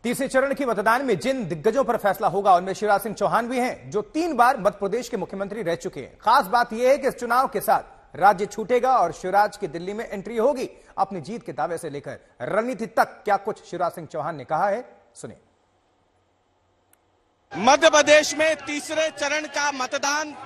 तीसरे चरण की मतदान में जिन दिग्गजों पर फैसला होगा उनमें शिवराज सिंह चौहान भी हैं, जो 3 बार मध्य प्रदेश के मुख्यमंत्री रह चुके हैं। खास बात यह है कि इस चुनाव के साथ राज्य छूटेगा और शिवराज की दिल्ली में एंट्री होगी। अपनी जीत के दावे से लेकर रणनीति तक क्या कुछ शिवराज सिंह चौहान ने कहा है, सुनिए। मध्य प्रदेश में तीसरे चरण का मतदान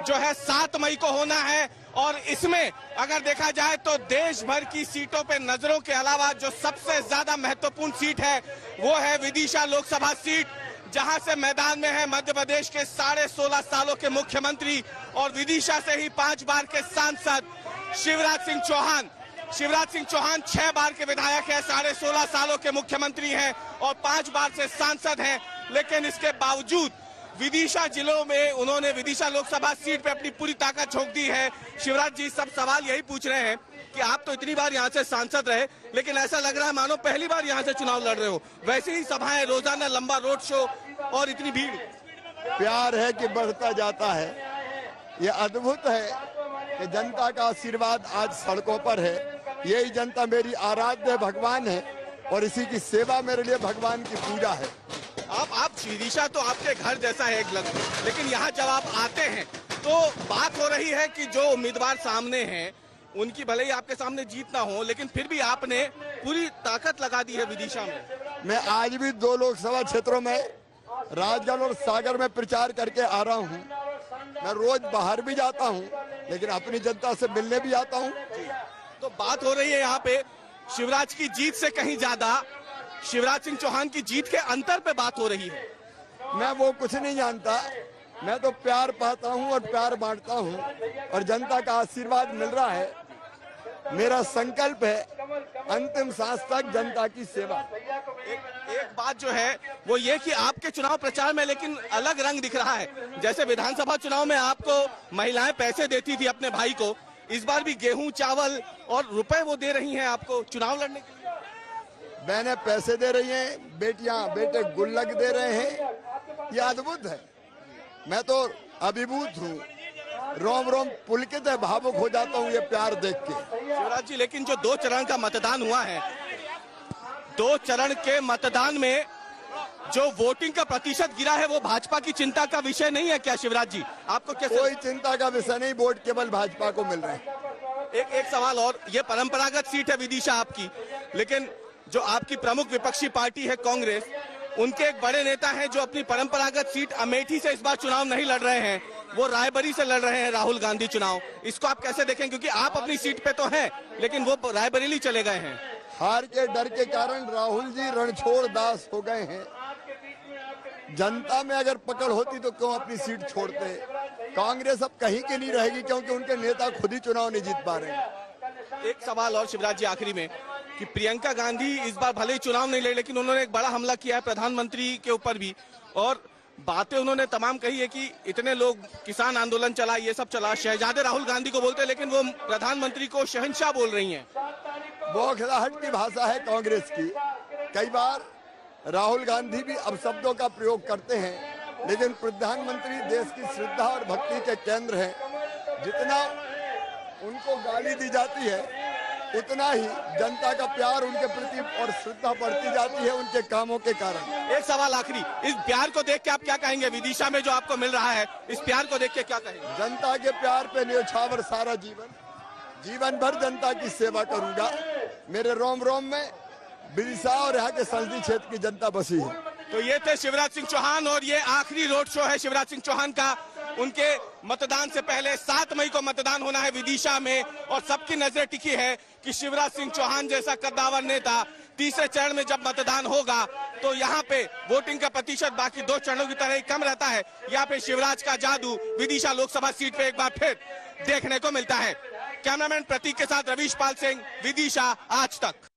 जो है 7 मई को होना है और इसमें अगर देखा जाए तो देश भर की सीटों पे नजरों के अलावा जो सबसे ज्यादा महत्वपूर्ण सीट है वो है विदिशा लोकसभा सीट, जहां से मैदान में है मध्य प्रदेश के 16.5 सालों के मुख्यमंत्री और विदिशा से ही 5 बार के सांसद शिवराज सिंह चौहान। शिवराज सिंह चौहान 6 बार के विधायक है, 16.5 सालों के मुख्यमंत्री हैं और 5 बार से सांसद हैं। लेकिन इसके बावजूद विदिशा जिलों में उन्होंने विदिशा लोकसभा सीट पे अपनी पूरी ताकत झोंक दी है। शिवराज जी, सब सवाल यही पूछ रहे हैं कि आप तो इतनी बार यहाँ से सांसद रहे, लेकिन ऐसा लग रहा है मानो पहली बार यहाँ से चुनाव लड़ रहे हो। वैसे ही सभाएं, रोजाना लंबा रोड शो और इतनी भीड़। प्यार है कि बढ़ता जाता है। ये अद्भुत है कि जनता का आशीर्वाद आज सड़कों पर है। यही जनता मेरी आराध्य भगवान है और इसी की सेवा मेरे लिए भगवान की पूजा है। आप विदिशा तो आपके घर जैसा है एक लगभग, लेकिन यहाँ जब आप आते हैं तो बात हो रही है कि जो उम्मीदवार सामने हैं उनकी भले ही आपके सामने जीत ना हो, लेकिन फिर भी आपने पूरी ताकत लगा दी है विदिशा में। मैं आज भी 2 लोकसभा क्षेत्रों में राजगढ़ और सागर में प्रचार करके आ रहा हूँ। मैं रोज बाहर भी जाता हूँ, लेकिन अपनी जनता से मिलने भी आता हूँ। तो बात हो रही है यहाँ पे शिवराज की जीत से कहीं ज्यादा शिवराज सिंह चौहान की जीत के अंतर पे बात हो रही है। मैं वो कुछ नहीं जानता, मैं तो प्यार पाता हूँ और प्यार बांटता हूँ और जनता का आशीर्वाद मिल रहा है। मेरा संकल्प है अंतिम सांस तक जनता की सेवा। एक बात जो है वो ये कि आपके चुनाव प्रचार में लेकिन अलग रंग दिख रहा है। जैसे विधानसभा चुनाव में आपको महिलाएं पैसे देती थी अपने भाई को, इस बार भी गेहूं, चावल और रुपए वो दे रही हैं आपको चुनाव लड़ने के लिए। बहनें पैसे दे रही हैं, बेटियां बेटे गुल्लक दे रहे हैं। ये अद्भुत है। मैं तो अभिभूत हूँ, रोम रोम पुलकित है, भावुक हो जाता हूँ ये प्यार देख के। शिवराज जी, लेकिन जो 2 चरण का मतदान हुआ है, 2 चरण के मतदान में जो वोटिंग का प्रतिशत गिरा है वो भाजपा की चिंता का विषय नहीं है क्या शिवराज जी? आपको कैसे? कोई चिंता का विषय नहीं, वोट केवल भाजपा को मिल रहे हैं। एक सवाल और, ये परंपरागत सीट है विदिशा आपकी, लेकिन जो आपकी प्रमुख विपक्षी पार्टी है कांग्रेस, उनके एक बड़े नेता हैं जो अपनी परंपरागत सीट अमेठी से इस बार चुनाव नहीं लड़ रहे हैं, वो रायबरेली से लड़ रहे हैं राहुल गांधी चुनाव। इसको आप कैसे देखें, क्योंकि आप अपनी सीट पे तो हैं लेकिन वो रायबरेली चले गए हैं। हार के डर के कारण राहुल जी रणछोड़ दास हो गए हैं। जनता में अगर पकड़ होती तो क्यों अपनी सीट छोड़ते। कांग्रेस अब कहीं की नहीं रहेगी क्योंकि उनके नेता खुद ही चुनाव नहीं जीत पा रहे हैं। एक सवाल और शिवराज जी आखिरी में, कि प्रियंका गांधी इस बार भले ही चुनाव नहीं लड़ी, लेकिन उन्होंने एक बड़ा हमला किया है प्रधानमंत्री के ऊपर भी, और बातें उन्होंने तमाम कही है कि इतने लोग किसान आंदोलन चला, ये सब चला। शहजादे राहुल गांधी को बोलते हैं, लेकिन वो प्रधानमंत्री को शहंशाह बोल रही हैं। बौखलाहट की भाषा है कांग्रेस की। कई बार राहुल गांधी भी अपशब्दों का प्रयोग करते हैं, लेकिन प्रधानमंत्री देश की श्रद्धा और भक्ति के केंद्र हैं। जितना उनको गाली दी जाती है उतना ही जनता का प्यार उनके प्रति और श्रद्धा बढ़ती जाती है उनके कामों के कारण। एक सवाल आखिरी, इस प्यार को देख के आप क्या कहेंगे? विदिशा में जो आपको मिल रहा है, इस प्यार को देख के क्या कहेंगे? जनता के प्यार पे न्योछावर सारा जीवन भर जनता की सेवा करूंगा। मेरे रोम रोम में विदिशा और यहाँ के संसदीय क्षेत्र की जनता बसी है। तो ये थे शिवराज सिंह चौहान और ये आखिरी रोड शो है शिवराज सिंह चौहान का। उनके मतदान से पहले 7 मई को मतदान होना है विदिशा में और सबकी नजर टिकी है कि शिवराज सिंह चौहान जैसा कद्दावर नेता तीसरे चरण में जब मतदान होगा तो यहाँ पे वोटिंग का प्रतिशत बाकी 2 चरणों की तरह ही कम रहता है। यहाँ पे शिवराज का जादू विदिशा लोकसभा सीट पे एक बार फिर देखने को मिलता है। कैमरामैन प्रतीक के साथ रवीश पाल सिंह, विदिशा, आज तक।